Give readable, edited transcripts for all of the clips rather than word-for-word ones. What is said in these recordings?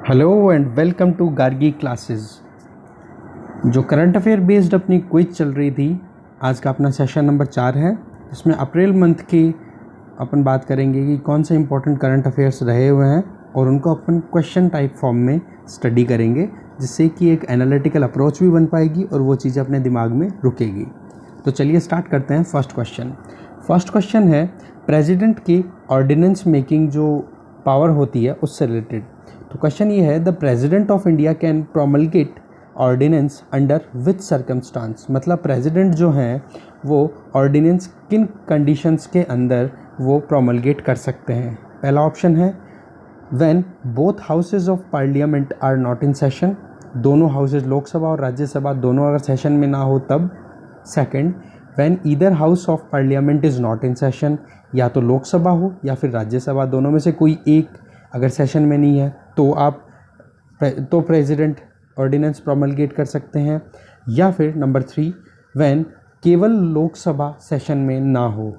Hello and welcome to Gargi classes. जो current affair based अपनी quiz चल रही थी, आज का अपना सेशन नंबर 4 है। इसमें अप्रैल मंथ की अपन बात करेंगे कि कौन से इंपॉर्टेंट करंट अफेयर्स रहे हुए हैं और उनको अपन क्वेश्चन टाइप फॉर्म में स्टडी करेंगे, जिससे कि एक एनालिटिकल अप्रोच भी बन पाएगी और वो चीज़ें अपने दिमाग में रुकेगी। तो चलिए स्टार्ट करते हैं। फर्स्ट क्वेश्चन है प्रेसिडेंट की ऑर्डिनेंस मेकिंग जो पावर होती है उससे रिलेटेड। तो क्वेश्चन ये है, the president of India can promulgate ordinance under which circumstances. मतलब प्रेसिडेंट जो हैं वो ऑर्डिनेंस किन कंडीशंस के अंदर वो प्रोमलगेट कर सकते हैं। पहला ऑप्शन है when both houses of parliament are not in session, दोनों हाउसेज लोकसभा और राज्यसभा दोनों अगर सेशन में ना हो तब। Second, when either house of parliament is not in session, या तो लोकसभा हो या फिर राज्यसभा, दोनों में से कोई एक अगर सेशन में नहीं है तो प्रेसिडेंट ऑर्डिनेंस प्रोमलगेट कर सकते हैं। या फिर नंबर 3, व्हेन केवल लोकसभा सेशन में ना हो।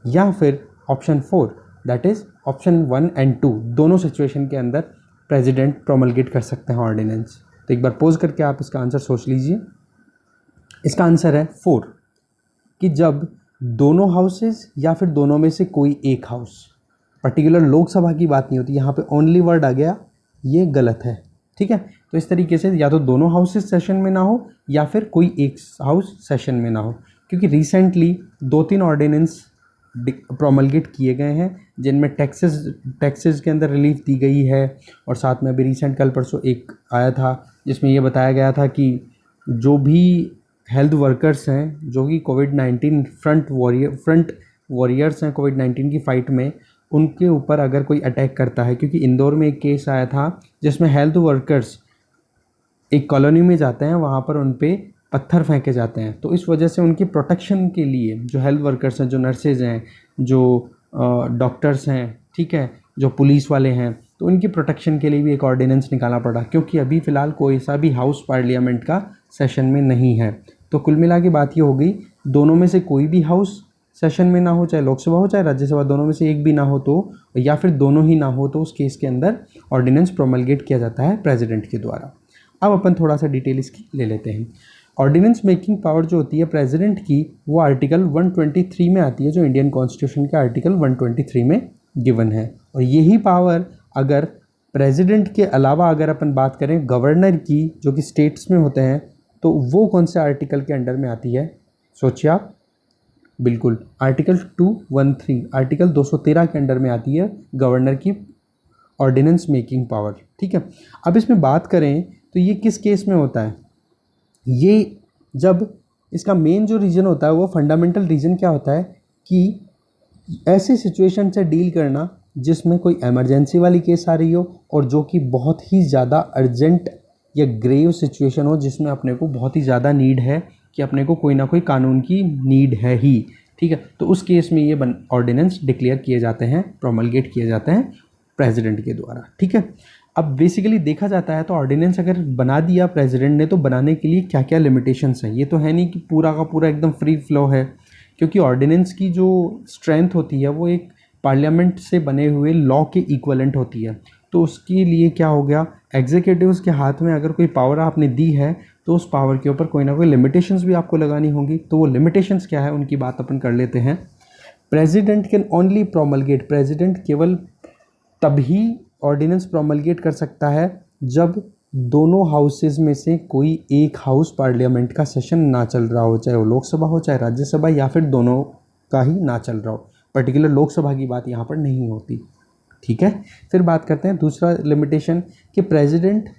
या फिर option 4 that is option 1 and 2, दोनों सिचुएशन के अंदर प्रेसिडेंट प्रोमलगेट कर सकते हैं ऑर्डिनेंस। तो एक बार पॉज करके आप इसका आंसर सोच लीजिए। इसका आंसर है 4, कि जब दोनों हाउसेज या फिर दोनों में से कोई एक हाउस, पर्टिकुलर लोकसभा की बात नहीं होती, यहाँ पे ओनली वर्ड आ गया, ये गलत है। ठीक है, तो इस तरीके से या तो दोनों हाउसेज सेशन में ना हो या फिर कोई एक हाउस सेशन में ना हो, क्योंकि रिसेंटली 2-3 ऑर्डिनेंस प्रोमलगेट किए गए हैं जिनमें टैक्सेस के अंदर रिलीफ दी गई है, और साथ में अभी रिसेंट कल परसों एक आया था जिसमें ये बताया गया था कि जो भी हेल्थ वर्कर्स हैं जो कि कोविड-19 फ्रंट वॉरियर्स हैं कोविड-19 की फ़ाइट में, उनके ऊपर अगर कोई अटैक करता है, क्योंकि इंदौर में एक केस आया था जिसमें हेल्थ वर्कर्स एक कॉलोनी में जाते हैं, वहाँ पर उन पे पत्थर फेंके जाते हैं, तो इस वजह से उनकी प्रोटेक्शन के लिए जो हेल्थ वर्कर्स हैं, जो नर्सेज हैं, जो डॉक्टर्स हैं, ठीक है, जो पुलिस वाले हैं, तो उनकी प्रोटेक्शन के लिए भी एक ऑर्डिनेंस निकालना पड़ा, क्योंकि अभी फ़िलहाल कोई सा भी हाउस पार्लियामेंट का सेशन में नहीं है। तो कुल मिला के बात ये हो गई, दोनों में से कोई भी हाउस सेशन में ना हो, चाहे लोकसभा हो चाहे राज्यसभा, दोनों में से एक भी ना हो तो, या फिर दोनों ही ना हो तो उस केस के अंदर ऑर्डिनेंस प्रोमलगेट किया जाता है प्रेसिडेंट के द्वारा। अब अपन थोड़ा सा डिटेल इसकी ले लेते हैं। ऑर्डिनेंस मेकिंग पावर जो होती है प्रेसिडेंट की, वो आर्टिकल 123 में आती है, जो इंडियन कॉन्स्टिट्यूशन के आर्टिकल 123 में गिवन है। और यही पावर अगर प्रेसिडेंट के अलावा अगर अपन बात करें गवर्नर की, जो कि स्टेट्स में होते हैं, तो वो कौन से आर्टिकल के अंडर में आती है, सोचिए आप। बिल्कुल, आर्टिकल 213, आर्टिकल 213 के अंडर में आती है गवर्नर की ऑर्डिनेंस मेकिंग पावर। ठीक है, अब इसमें बात करें तो ये किस केस में होता है, ये जब इसका मेन जो रीज़न होता है, वो फंडामेंटल रीज़न क्या होता है कि ऐसी सिचुएशन से डील करना जिसमें कोई इमरजेंसी वाली केस आ रही हो, और जो कि बहुत ही ज़्यादा अर्जेंट या ग्रेव सिचुएशन हो, जिसमें अपने को बहुत ही ज़्यादा नीड है कि अपने को कोई ना कोई कानून की नीड है ही। ठीक है, तो उस केस में ये ऑर्डिनेंस डिक्लेयर किए जाते हैं, प्रोमलगेट किए जाते हैं प्रेसिडेंट के द्वारा। ठीक है, अब बेसिकली देखा जाता है तो ऑर्डिनेंस अगर बना दिया प्रेसिडेंट ने, तो बनाने के लिए क्या क्या लिमिटेशंस हैं। ये तो है नहीं कि पूरा का पूरा एकदम फ्री फ्लो है, क्योंकि ऑर्डिनेंस की जो स्ट्रेंथ होती है वो एक पार्लियामेंट से बने हुए लॉ के इक्वलेंट होती है। तो उसके लिए क्या हो गया, एग्जीक्यूटिव्स के हाथ में अगर कोई पावर आपने दी है, तो उस पावर के ऊपर कोई ना कोई लिमिटेशंस भी आपको लगानी होंगी। तो वो लिमिटेशंस क्या है, उनकी बात अपन कर लेते हैं। President can only promulgate, president केवल तभी ऑर्डिनेंस प्रोमलगेट कर सकता है जब दोनों हाउसेज में से कोई एक हाउस पार्लियामेंट का सेशन ना चल रहा हो, चाहे वो लोकसभा हो चाहे राज्यसभा, या फिर दोनों का ही ना चल रहा हो। पर्टिकुलर लोकसभा की बात यहाँ पर नहीं होती। ठीक है, फिर बात करते हैं दूसरा लिमिटेशन, कि प्रेसिडेंट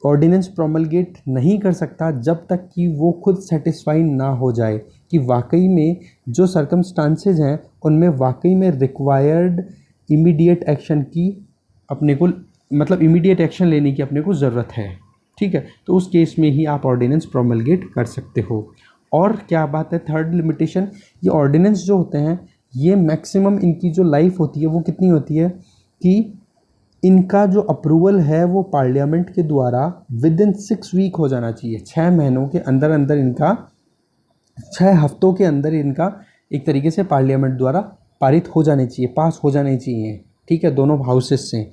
ऑर्डिनेंस प्रोमलगेट नहीं कर सकता जब तक कि वो खुद सेटिस्फाई ना हो जाए कि वाकई में जो सर्कमस्टांसेज हैं उनमें वाकई में रिक्वायर्ड इमीडिएट एक्शन की अपने को, मतलब इमीडिएट एक्शन लेने की अपने को ज़रूरत है। ठीक है, तो उस केस में ही आप ऑर्डिनेंस प्रोमलगेट कर सकते हो। और क्या बात है, थर्ड लिमिटेशन, ये ऑर्डिनेंस जो होते हैं ये मैक्सिमम इनकी जो लाइफ होती है वो कितनी होती है कि इनका जो अप्रूवल है वो पार्लियामेंट के द्वारा विद इन 6 वीक हो जाना चाहिए। 6 महीनों के अंदर अंदर इनका, 6 हफ्तों के अंदर इनका एक तरीके से पार्लियामेंट द्वारा पारित हो जाने चाहिए, पास हो जाने चाहिए। ठीक है, दोनों हाउसेस से।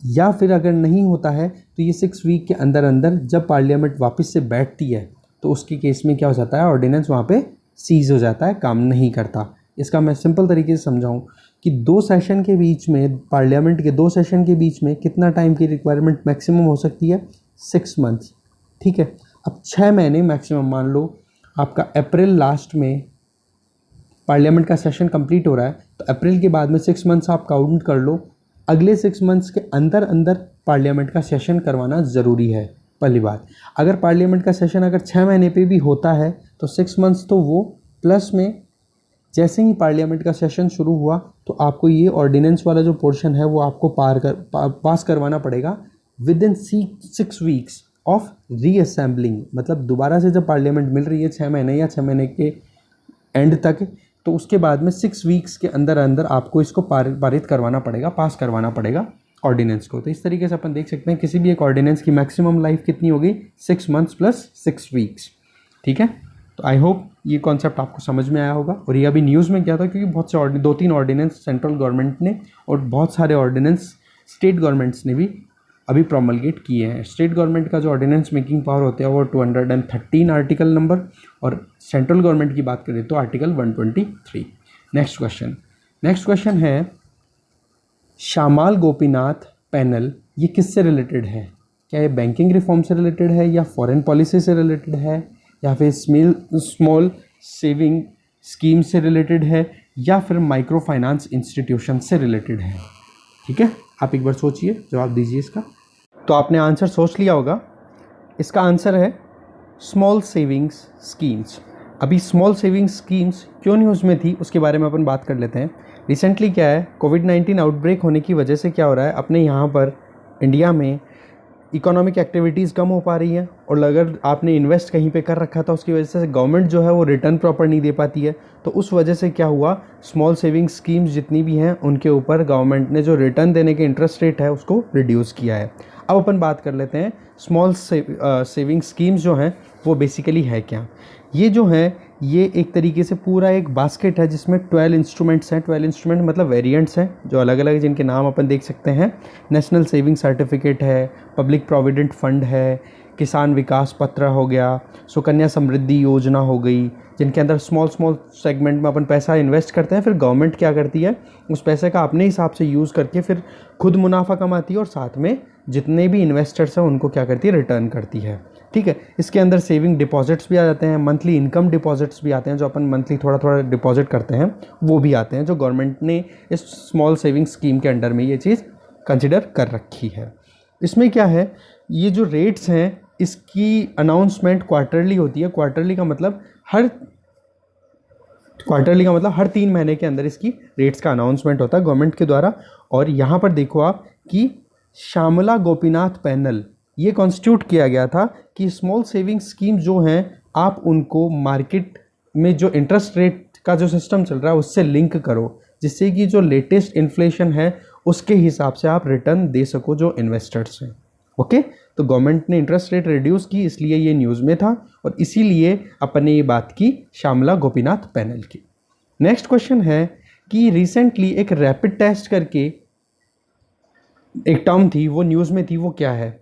या फिर अगर नहीं होता है तो ये 6 वीक के अंदर अंदर जब पार्लियामेंट वापस से बैठती है तो उसके केस में क्या हो जाता है, ऑर्डिनेंस वहाँ पे सीज हो जाता है, काम नहीं करता। इसका मैं सिंपल तरीके से समझाऊँ कि 2 सेशन के बीच में, पार्लियामेंट के 2 सेशन के बीच में कितना टाइम की रिक्वायरमेंट मैक्सिमम हो सकती है, 6 मंथ्स। ठीक है, अब 6 महीने मैक्सिमम मान लो आपका अप्रैल लास्ट में पार्लियामेंट का सेशन कंप्लीट हो रहा है, तो अप्रैल के बाद में 6 मंथ्स आप काउंट कर लो। अगले 6 मंथ्स के अंदर अंदर पार्लियामेंट का सेशन करवाना ज़रूरी है। पहली बात, अगर पार्लियामेंट का सेशन अगर 6 महीने पे भी होता है तो 6 मंथ्स तो वो, प्लस में जैसे ही पार्लियामेंट का सेशन शुरू हुआ तो आपको ये ऑर्डिनेंस वाला जो पोर्शन है वो आपको पास करवाना पड़ेगा with in 6 weeks of reassembling. मतलब दोबारा से जब पार्लियामेंट मिल रही है 6 महीने या 6 महीने के एंड तक, तो उसके बाद में 6 वीक्स के अंदर अंदर आपको इसको पारित करवाना पड़ेगा, पास करवाना पड़ेगा ऑर्डिनेंस को। तो इस तरीके से अपन देख सकते हैं किसी भी एक ऑर्डिनेंस की मैक्सिमम लाइफ कितनी होगी, 6 मंथ्स प्लस 6 वीक्स। ठीक है, तो आई होप ये कॉन्सेप्ट आपको समझ में आया होगा। और ये अभी न्यूज़ में क्या था, क्योंकि बहुत से 2-3 ऑर्डिनेंस सेंट्रल गवर्नमेंट ने और बहुत सारे ऑर्डिनेंस स्टेट गवर्नमेंट्स ने भी अभी प्रोमलगेट किए हैं। स्टेट गवर्नमेंट का जो ऑर्डिनेंस मेकिंग पावर होता है वो 213 आर्टिकल नंबर, और सेंट्रल गवर्नमेंट की बात करें तो आर्टिकल 123। नेक्स्ट क्वेश्चन है, श्यामाल गोपीनाथ पैनल ये किससे रिलेटेड है? क्या ये बैंकिंग रिफॉर्म से रिलेटेड है, या फॉरेन पॉलिसी से रिलेटेड है, या फिर स्मॉल सेविंग स्कीम से रिलेटेड है, या फिर माइक्रो फाइनेंस इंस्टीट्यूशन से रिलेटेड है? ठीक है, आप एक बार सोचिए, जवाब दीजिए इसका। तो आपने आंसर सोच लिया होगा। इसका आंसर है स्मॉल सेविंग्स स्कीम्स। अभी स्मॉल सेविंग्स स्कीम्स क्यों न्यूज़ में थी उसके बारे में अपन बात कर लेते हैं। रिसेंटली क्या है, कोविड-19 आउटब्रेक होने की वजह से क्या हो रहा है, अपने यहाँ पर इंडिया में इकोनॉमिक एक्टिविटीज़ कम हो पा रही हैं, और अगर आपने इन्वेस्ट कहीं पे कर रखा था उसकी वजह से गवर्नमेंट जो है वो रिटर्न प्रॉपर नहीं दे पाती है। तो उस वजह से क्या हुआ, स्मॉल सेविंग स्कीम्स जितनी भी हैं उनके ऊपर गवर्नमेंट ने जो रिटर्न देने के इंटरेस्ट रेट है उसको रिड्यूस किया है। अब अपन बात कर लेते हैं स्मॉल सेविंग स्कीम्स जो हैं वो बेसिकली है क्या। ये जो है ये एक तरीके से पूरा एक बास्केट है जिसमें 12 इंस्ट्रूमेंट्स हैं। 12 इंस्ट्रूमेंट मतलब वेरिएंट्स हैं जो अलग अलग, जिनके नाम अपन देख सकते हैं। नेशनल सेविंग सर्टिफिकेट है, पब्लिक प्रोविडेंट फंड है, किसान विकास पत्र हो गया, सुकन्या समृद्धि योजना हो गई, जिनके अंदर स्मॉल सेगमेंट में अपन पैसा इन्वेस्ट करते हैं, फिर गवर्नमेंट क्या करती है उस पैसे का अपने हिसाब से यूज़ करके फिर खुद मुनाफा कमाती है, और साथ में जितने भी इन्वेस्टर्स हैं उनको क्या करती है, रिटर्न करती है। ठीक है, इसके अंदर सेविंग डिपॉजिट्स भी आ जाते हैं, मंथली इनकम डिपॉजिट्स भी आते हैं, जो अपन मंथली थोड़ा थोड़ा डिपॉजिट करते हैं वो भी आते हैं, जो गवर्नमेंट ने इस स्मॉल सेविंग स्कीम के अंडर में ये चीज़ कंसिडर कर रखी है। इसमें क्या है, ये जो रेट्स हैं इसकी अनाउंसमेंट क्वार्टरली होती है। क्वार्टरली का मतलब हर 3 महीने के अंदर इसकी रेट्स का अनाउंसमेंट होता है गवर्नमेंट के द्वारा। और यहाँ पर देखो आप कि श्यामला गोपीनाथ पैनल ये कॉन्स्टिट्यूट किया गया था कि स्मॉल सेविंग स्कीम जो हैं आप उनको मार्केट में जो इंटरेस्ट रेट का जो सिस्टम चल रहा है उससे लिंक करो, जिससे कि जो लेटेस्ट इन्फ्लेशन है उसके हिसाब से आप रिटर्न दे सको जो इन्वेस्टर्स हैं। ओके, तो गवर्नमेंट ने इंटरेस्ट रेट रिड्यूस की, इसलिए ये न्यूज़ में था, और इसीलिए अपन ने ये बात की श्यामला गोपीनाथ पैनल की। नेक्स्ट क्वेश्चन है कि रिसेंटली एक रैपिड टेस्ट करके एक टर्म थी वो न्यूज़ में थी, वो क्या है?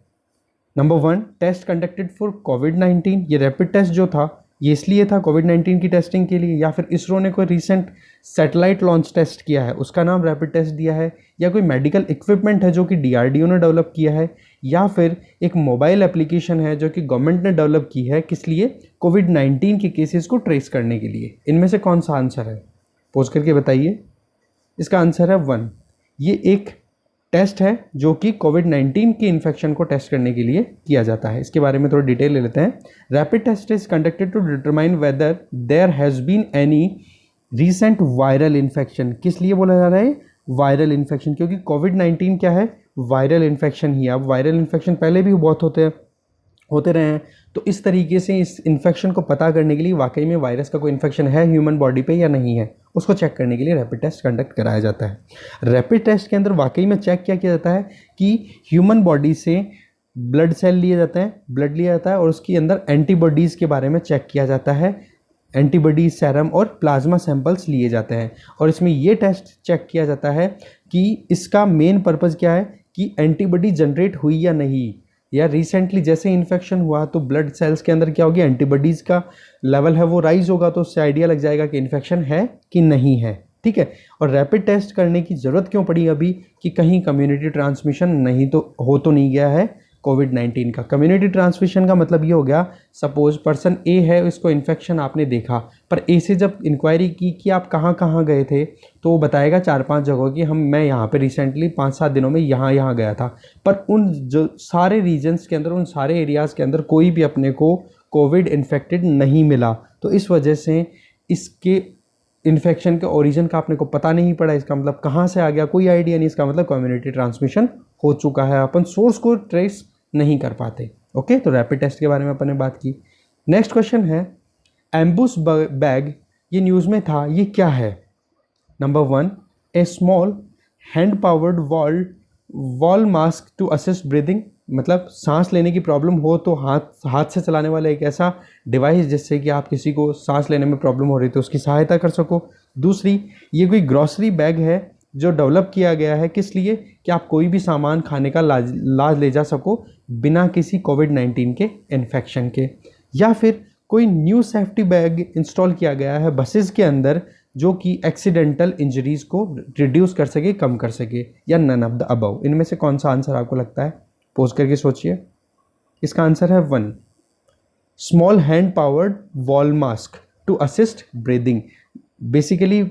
नंबर 1, टेस्ट कंडक्टेड फॉर कोविड-19। ये रैपिड टेस्ट जो था ये इसलिए था कोविड-19 की टेस्टिंग के लिए, या फिर इसरो ने कोई रिसेंट सैटेलाइट लॉन्च टेस्ट किया है उसका नाम रैपिड टेस्ट दिया है, या कोई मेडिकल इक्विपमेंट है जो कि DRDO ने डेवलप किया है, या फिर एक मोबाइल एप्लीकेशन है जो कि गवर्नमेंट ने डेवलप की है, किस लिए? कोविड-19 के केसेस को ट्रेस करने के लिए। इनमें से कौन सा आंसर है? पोज करके बताइए। इसका आंसर है 1। ये एक टेस्ट है जो कि कोविड-19 की इन्फेक्शन को टेस्ट करने के लिए किया जाता है। इसके बारे में थोड़ा डिटेल ले लेते हैं। Rapid test is conducted to determine whether there has been any recent viral infection. किस लिए बोला जा रहा है वायरल इन्फेक्शन? क्योंकि कोविड-19 क्या है, वायरल इन्फेक्शन ही है। अब वायरल इन्फेक्शन पहले भी बहुत होते रहे हैं, तो इस तरीके से इस इन्फेक्शन को पता करने के लिए वाकई में वायरस का कोई इन्फेक्शन है ह्यूमन बॉडी पे या नहीं है, उसको चेक करने के लिए रैपिड टेस्ट कंडक्ट कराया जाता है। रैपिड टेस्ट के अंदर वाकई में चेक क्या किया जाता है कि ह्यूमन बॉडी से ब्लड सेल लिए जाते हैं, ब्लड लिया जाता है, और उसके अंदर एंटीबॉडीज़ के बारे में चेक किया जाता है। एंटीबॉडी सेरम और प्लाज्मा सैंपल्स लिए जाते हैं, और इसमें ये टेस्ट चेक किया जाता है कि इसका मेन पर्पज़ क्या है कि एंटीबॉडी जनरेट हुई या नहीं, या रिसेंटली जैसे इन्फेक्शन हुआ तो ब्लड सेल्स के अंदर क्या होगी, एंटीबॉडीज़ का लेवल है वो राइज होगा, तो उससे आइडिया लग जाएगा कि इन्फेक्शन है कि नहीं है। ठीक है, और रैपिड टेस्ट करने की ज़रूरत क्यों पड़ी अभी, कि कहीं कम्युनिटी ट्रांसमिशन नहीं तो हो तो नहीं गया है कोविड-19 का। कम्युनिटी ट्रांसमिशन का मतलब ये हो गया, सपोज पर्सन ए है, इसको इन्फेक्शन आपने देखा, पर ए से जब इंक्वायरी की कि आप कहाँ कहाँ गए थे, तो वो बताएगा 4-5 जगहों की, मैं यहाँ पे रिसेंटली 5-7 दिनों में यहाँ गया था, पर उन जो सारे रीजन्स के अंदर, उन सारे एरियाज़ के अंदर कोई भी अपने को कोविड इन्फेक्टेड नहीं मिला। तो इस वजह से इसके इन्फेक्शन के ओरिजिन का अपने को पता नहीं पड़ा, इसका मतलब कहाँ से आ गया कोई आइडिया नहीं, इसका मतलब कम्युनिटी ट्रांसमिशन हो चुका है, अपन सोर्स को ट्रेस नहीं कर पाते। ओके, तो रैपिड टेस्ट के बारे में अपन ने बात की। नेक्स्ट क्वेश्चन है, एम्बूस बैग, ये न्यूज़ में था, ये क्या है? Number 1, a small hand powered wall mask to assist breathing, मतलब सांस लेने की प्रॉब्लम हो तो हाथ से चलाने वाला एक ऐसा डिवाइस जिससे कि आप किसी को सांस लेने में प्रॉब्लम हो रही तो उसकी सहायता कर सको। दूसरी, ये कोई ग्रॉसरी बैग है जो डेवलप किया गया है, किस लिए, कि आप कोई भी सामान खाने का लाज ले जा सको बिना किसी कोविड-19 के इन्फेक्शन के। या फिर कोई न्यू सेफ्टी बैग इंस्टॉल किया गया है बसेस के अंदर जो कि एक्सीडेंटल इंजरीज को रिड्यूस कर सके, कम कर सके, या नन ऑफ द अबव। इनमें से कौन सा आंसर आपको लगता है? पोज करके सोचिए। इसका आंसर है 1, small hand powered wall mask to assist breathing. Basically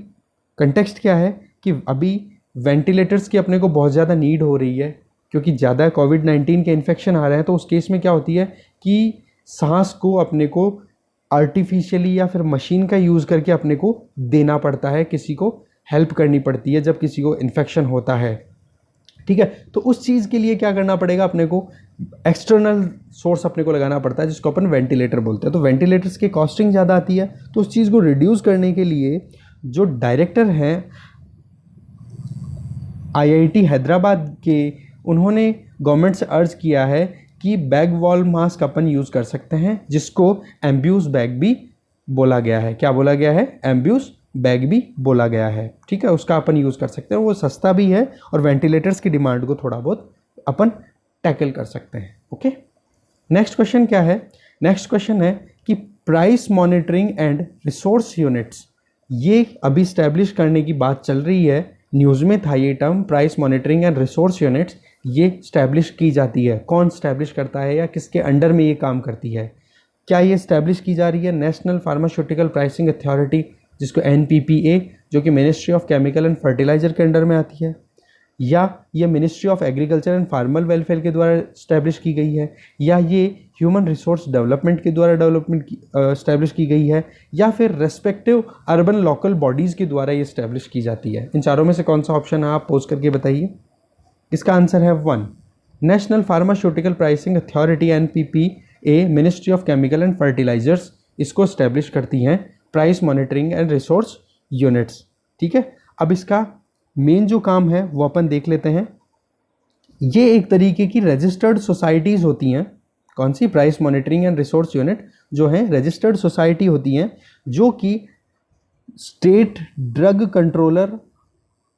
context क्या है कि अभी वेंटिलेटर्स की अपने को बहुत ज़्यादा नीड हो रही है, क्योंकि ज़्यादा कोविड-19 के इन्फेक्शन आ रहे हैं, तो उस केस में क्या होती है कि सांस को अपने को आर्टिफिशियली या फिर मशीन का यूज़ करके अपने को देना पड़ता है, किसी को हेल्प करनी पड़ती है जब किसी को इन्फेक्शन होता है। ठीक है, तो उस चीज़ के लिए क्या करना पड़ेगा, अपने को एक्सटर्नल सोर्स अपने को लगाना पड़ता है, जिसको अपन वेंटिलेटर बोलते हैं। तो वेंटिलेटर्स की कॉस्टिंग ज़्यादा आती है, तो उस चीज़ को रिड्यूस करने के लिए जो डायरेक्टर हैं IIT हैदराबाद के, उन्होंने गवर्नमेंट से अर्ज किया है कि बैग वॉल मास्क अपन यूज़ कर सकते हैं, जिसको एम्ब्यूस बैग भी बोला गया है। क्या बोला गया है? एम्ब्यूस बैग भी बोला गया है। ठीक है, उसका अपन यूज़ कर सकते हैं, वो सस्ता भी है और वेंटिलेटर्स की डिमांड को थोड़ा बहुत अपन टैकल कर सकते हैं। ओके, नेक्स्ट क्वेश्चन क्या है? नेक्स्ट क्वेश्चन है कि price monitoring and resource units, ये अभी इस्टेब्लिश करने की बात चल रही है, न्यूज़ में था ये term, price monitoring and resource units, ये इस्टेब्लिश की जाती है। कौन इस्टेब्लिश करता है या किसके अंडर में ये काम करती है? क्या ये इस्टेब्लिश की जा रही है? नेशनल फार्मास्यूटिकल प्राइसिंग अथॉरिटी, जिसको NPPA, जो कि ministry of chemical and fertiliser के अंडर में आती है, या ये ministry of agriculture and farmer welfare के द्वारा इस्टेब्लिश की गई है, या ये ह्यूमन रिसोर्स डेवलपमेंट के द्वारा इस्टेब्लिश की गई है, या फिर रेस्पेक्टिव अर्बन लोकल बॉडीज़ के द्वारा ये इस्टेब्लिश की जाती है? इन चारों में से कौन सा ऑप्शन है, आप पोस्ट करके बताइए। इसका आंसर है 1, national pharmaceutical pricing authority NPPA, ministry of chemical and fertilisers, इसको इस्टेब्लिश करती हैं price monitoring and resource units. ठीक है, अब इसका मेन जो काम है वो अपन देख लेते हैं। ये एक तरीके की रजिस्टर्ड सोसाइटीज़ होती हैं। कौन सी? Price monitoring and resource unit जो है रजिस्टर्ड सोसाइटी होती हैं, जो कि स्टेट ड्रग कंट्रोलर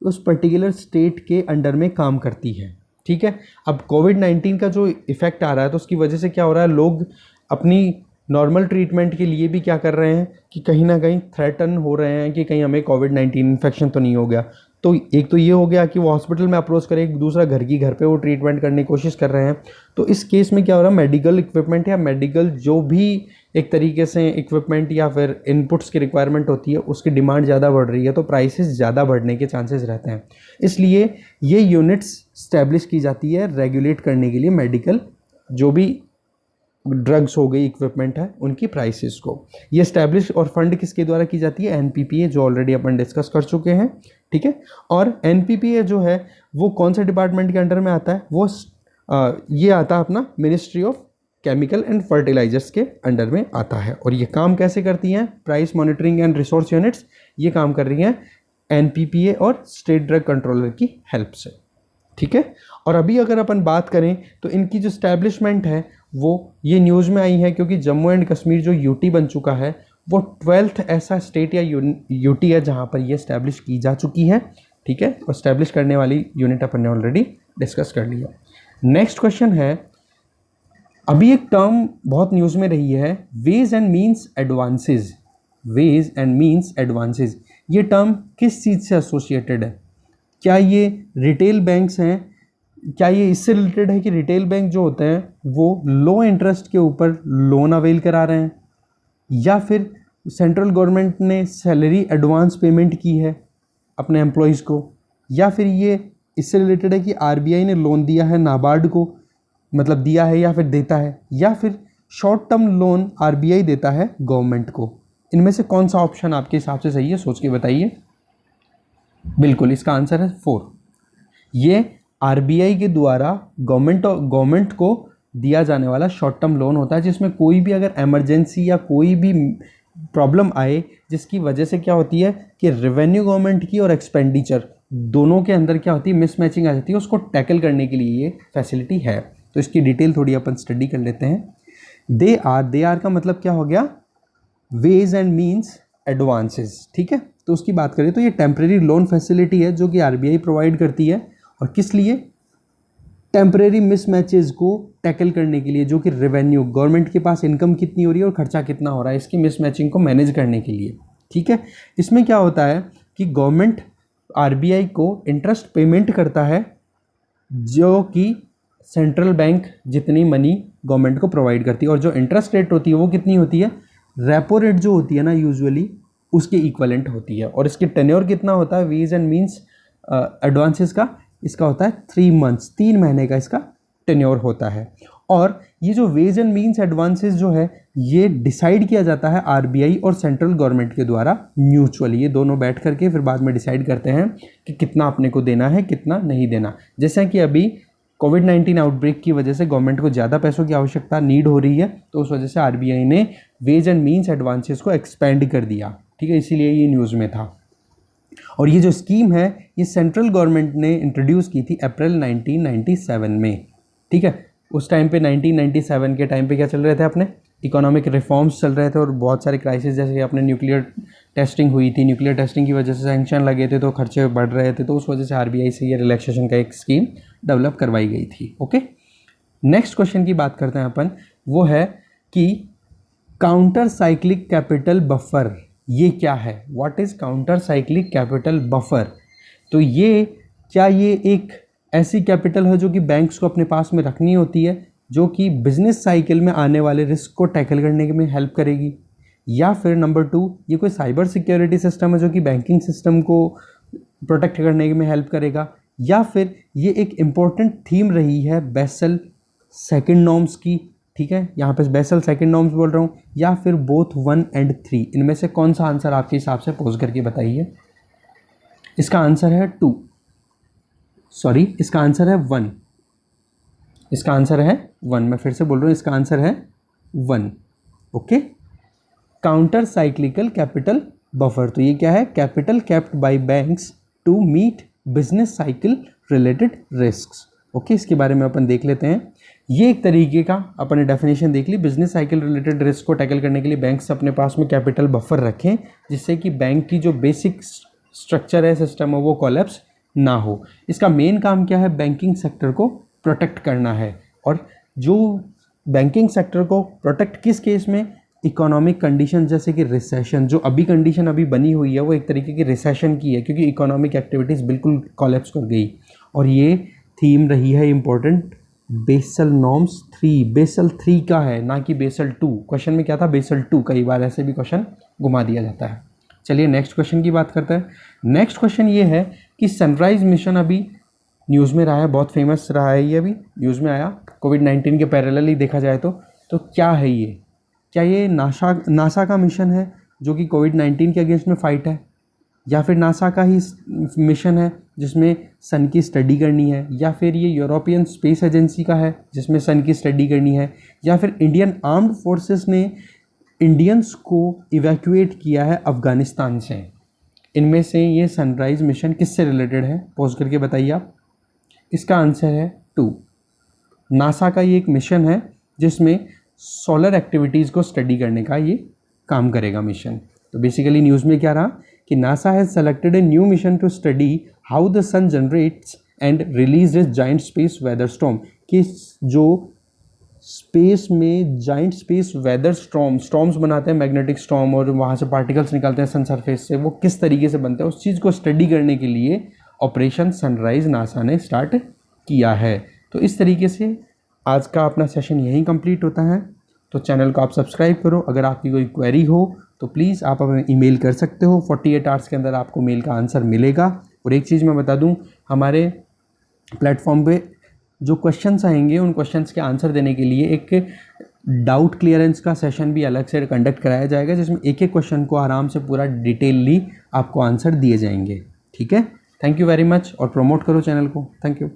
उस पर्टिकुलर स्टेट के अंडर में काम करती है। ठीक है, अब कोविड-19 का जो इफ़ेक्ट आ रहा है, तो उसकी वजह से क्या हो रहा है, लोग अपनी नॉर्मल ट्रीटमेंट के लिए भी क्या कर रहे हैं कि कहीं ना कहीं थ्रेटन हो रहे हैं कि कहीं हमें कोविड-19 इन्फेक्शन तो नहीं हो गया। तो एक तो ये हो गया कि वो हॉस्पिटल में अप्रोच करें, एक दूसरा घर पे वो ट्रीटमेंट करने की कोशिश कर रहे हैं। तो इस केस में क्या हो रहा है, मेडिकल इक्विपमेंट या मेडिकल जो भी एक तरीके से इक्विपमेंट या फिर इनपुट्स की रिक्वायरमेंट होती है, उसकी डिमांड ज़्यादा बढ़ रही है, तो प्राइसेस ज़्यादा बढ़ने के चांसेस रहते हैं। इसलिए ये यूनिट्स स्टैब्लिश की जाती है रेगुलेट करने के लिए मेडिकल जो भी ड्रग्स हो गई, इक्विपमेंट है, उनकी प्राइसेस को। ये स्टैब्लिश और फंड किसके द्वारा की जाती है? NPPA, जो ऑलरेडी अपन डिस्कस कर चुके हैं। ठीक है, और NPPA जो है वो कौन से डिपार्टमेंट के अंडर में आता है? वो ये आता है अपना ministry of chemical and fertilisers के अंडर में आता है। और ये काम कैसे करती हैं? Price monitoring and resource units ये काम कर रही हैं NPPA और स्टेट ड्रग कंट्रोलर की हेल्प से। ठीक है, और अभी अगर अपन बात करें तो इनकी जो स्टैब्लिशमेंट है वो ये न्यूज़ में आई है, क्योंकि जम्मू एंड कश्मीर जो UT बन चुका है, वो 12th ऐसा स्टेट या UT है जहाँ पर ये स्टैब्लिश की जा चुकी है। ठीक है, और स्टैब्लिश करने वाली यूनिट अपन ने ऑलरेडी डिस्कस कर लिया। नेक्स्ट क्वेश्चन है, अभी एक टर्म बहुत न्यूज़ में रही है, ways and means advances. Ways and means advances, ये टर्म किस चीज़ से एसोसिएटेड है? क्या ये रिटेल बैंक्स हैं? क्या ये इससे रिलेटेड है कि रिटेल बैंक जो होते हैं वो लो इंटरेस्ट के ऊपर लोन अवेल करा रहे हैं, या फिर सेंट्रल गवर्नमेंट ने सैलरी एडवांस पेमेंट की है अपने एम्प्लॉयज़ को, या फिर ये इससे रिलेटेड है कि आरबीआई ने लोन दिया है नाबार्ड को, मतलब दिया है या फिर देता है, या फिर शॉर्ट टर्म लोन आरबीआई देता है गवर्नमेंट को? इनमें से कौन सा ऑप्शन आपके हिसाब से सही है, सोच के बताइए। बिल्कुल, इसका आंसर है 4। ये आरबीआई के द्वारा गवर्नमेंट को दिया जाने वाला शॉर्ट टर्म लोन होता है, जिसमें कोई भी अगर इमरजेंसी या कोई भी प्रॉब्लम आए जिसकी वजह से क्या होती है कि रेवेन्यू गवर्नमेंट की और एक्सपेंडिचर दोनों के अंदर क्या होती है, मिसमैचिंग आ जाती है, उसको टैकल करने के लिए ये फैसिलिटी है। तो इसकी डिटेल थोड़ी अपन स्टडी कर लेते हैं। दे आर का मतलब क्या हो गया, वेज एंड मीन्स एडवांसेस, ठीक है। तो उसकी बात करें तो ये टेम्परेरी लोन फैसिलिटी है जो कि आरबीआई प्रोवाइड करती है, और किस लिए? टेम्परेरी मिसमैचेस को टैकल करने के लिए, जो कि रेवेन्यू गवर्नमेंट के पास इनकम कितनी हो रही है और खर्चा कितना हो रहा है, इसकी मिसमैचिंग को मैनेज करने के लिए, ठीक है। इसमें क्या होता है कि गवर्नमेंट आरबीआई को इंटरेस्ट पेमेंट करता है, जो कि सेंट्रल बैंक जितनी मनी गवर्नमेंट को प्रोवाइड करती है, और जो इंटरेस्ट रेट होती है वो कितनी होती है, रेपो रेट जो होती है ना यूजुअली उसके इक्वलेंट होती है। और इसके टेन्योर कितना होता है वेज एंड मीन्स एडवांसेस का, इसका होता है 3 मंथ्स, 3 महीने का इसका टेन्योर होता है। और ये जो वेज एंड मीन्स एडवांसेस जो है ये डिसाइड किया जाता है आरबीआई और सेंट्रल गवर्नमेंट के द्वारा म्यूचुअली, ये दोनों बैठ करके फिर बाद में डिसाइड करते हैं कि कितना अपने को देना है कितना नहीं देना। जैसा कि अभी कोविड-19 आउटब्रेक की वजह से गवर्नमेंट को ज़्यादा पैसों की आवश्यकता नीड हो रही है, तो उस वजह से आरबीआई ने वेज एंड मीन्स एडवांसेस को एक्सपेंड कर दिया, ठीक है, इसीलिए ये न्यूज़ में था। और ये जो स्कीम है ये सेंट्रल गवर्नमेंट ने इंट्रोड्यूस की थी अप्रैल 1997 में, ठीक है। उस टाइम पे 1997 के टाइम पे क्या चल रहे थे अपने, इकोनॉमिक रिफॉर्म्स चल रहे थे, और बहुत सारे क्राइसिस, जैसे कि अपने न्यूक्लियर टेस्टिंग हुई थी, न्यूक्लियर टेस्टिंग की वजह से सैंक्शन लगे थे तो खर्चे बढ़ रहे थे, तो उस वजह से आरबीआई से ये रिलैक्सेशन का एक स्कीम डेवलप करवाई गई थी। ओके, नेक्स्ट क्वेश्चन की बात करते हैं अपन, वो है कि काउंटर साइक्लिक कैपिटल बफर, ये क्या है? What is counter cyclic capital buffer? तो ये क्या ये एक ऐसी कैपिटल है जो कि बैंक्स को अपने पास में रखनी होती है, जो कि बिजनेस साइकिल में आने वाले रिस्क को टैकल करने में हेल्प करेगी, या फिर नंबर 2 ये कोई साइबर सिक्योरिटी सिस्टम है जो कि बैंकिंग सिस्टम को प्रोटेक्ट करने में हेल्प करेगा, या फिर ये एक इम्पॉर्टेंट थीम रही है बेसल सेकंड नॉर्म्स की, ठीक है, यहाँ पे बेसल सेकंड नॉर्म्स बोल रहा हूँ, या फिर बोथ 1 और 3, इनमें से कौन सा आंसर आपके हिसाब से पोज करके बताइए। इसका आंसर है 2, सॉरी इसका आंसर है 1, इसका आंसर है 1, मैं फिर से बोल रहा हूँ, इसका आंसर है 1। Okay, counter cyclical capital buffer, तो ये क्या है? Capital kept by banks to meet business cycle related risks. Okay, इसके बारे में अपन देख लेते हैं। ये एक तरीके का अपन ने डेफिनेशन देख ली, बिजनेस साइकिल रिलेटेड रिस्क को टैकल करने के लिए बैंक्स अपने पास में कैपिटल बफर रखें, जिससे कि बैंक की जो बेसिक स्ट्रक्चर है, सिस्टम है, वो कोलैप्स ना हो। इसका मेन काम क्या है? बैंकिंग सेक्टर को प्रोटेक्ट करना है। और जो बैंकिंग सेक्टर को प्रोटेक्ट किस केस में? इकोनॉमिक कंडीशन, जैसे कि रिसेशन, जो अभी कंडीशन अभी बनी हुई है वो एक तरीके की रिसेशन की है, क्योंकि इकोनॉमिक एक्टिविटीज़ बिल्कुल कोलैप्स कर गई। और ये थीम रही है इम्पोर्टेंट बेसल नॉर्म्स 3, बेसल 3 का है, ना कि बेसल 2। क्वेश्चन में क्या था? बेसल 2, कई बार ऐसे भी क्वेश्चन घुमा दिया जाता है। चलिए नेक्स्ट क्वेश्चन की बात करते हैं। नेक्स्ट क्वेश्चन ये है कि सनराइज मिशन अभी न्यूज़ में रहा है, बहुत फेमस रहा है, ये अभी न्यूज़ में आया, कोविड-19 के पैरेलल ही देखा जाए तो क्या है ये? क्या ये नासा का मिशन है जो कि कोविड-19 के अगेंस्ट में फाइट है, या फिर नासा का ही मिशन है जिसमें सन की स्टडी करनी है, या फिर ये यूरोपियन स्पेस एजेंसी का है जिसमें सन की स्टडी करनी है, या फिर इंडियन आर्म्ड फोर्सेस ने इंडियंस को इवैक्यूएट किया है अफ़गानिस्तान से? इनमें से ये सनराइज मिशन किससे रिलेटेड है? पॉज करके बताइए आप। इसका आंसर है 2। नासा का ये एक मिशन है जिसमें सोलर एक्टिविटीज़ को स्टडी करने का ये काम करेगा मिशन। तो बेसिकली न्यूज़ में क्या रहा कि NASA has selected a new mission to study how the sun generates and release this giant space weather storm, कि जो स्पेस में जाइंट स्पेस वेदर स्टॉर्म्स बनाते हैं, मैग्नेटिक स्टॉर्म, और वहाँ से पार्टिकल्स निकलते हैं सन सरफेस से, वो किस तरीके से बनते हैं, उस चीज़ को स्टडी करने के लिए ऑपरेशन सनराइज नासा ने स्टार्ट किया है। तो इस तरीके से आज का अपना सेशन यहीं कंप्लीट होता है। तो चैनल को आप सब्सक्राइब करो। अगर आपकी कोई क्वेरी हो तो प्लीज़ आप हमें ईमेल कर सकते हो, 48 आवर्स के अंदर आपको मेल का आंसर मिलेगा। और एक चीज़ मैं बता दूं, हमारे प्लेटफॉर्म पे जो क्वेश्चंस आएंगे उन क्वेश्चंस के आंसर देने के लिए एक डाउट क्लियरेंस का सेशन भी अलग से कंडक्ट कराया जाएगा, जिसमें एक एक क्वेश्चन को आराम से पूरा डिटेलली आपको आंसर दिए जाएंगे। ठीक है, थैंक यू वेरी मच, और प्रमोट करो चैनल को। Thank you.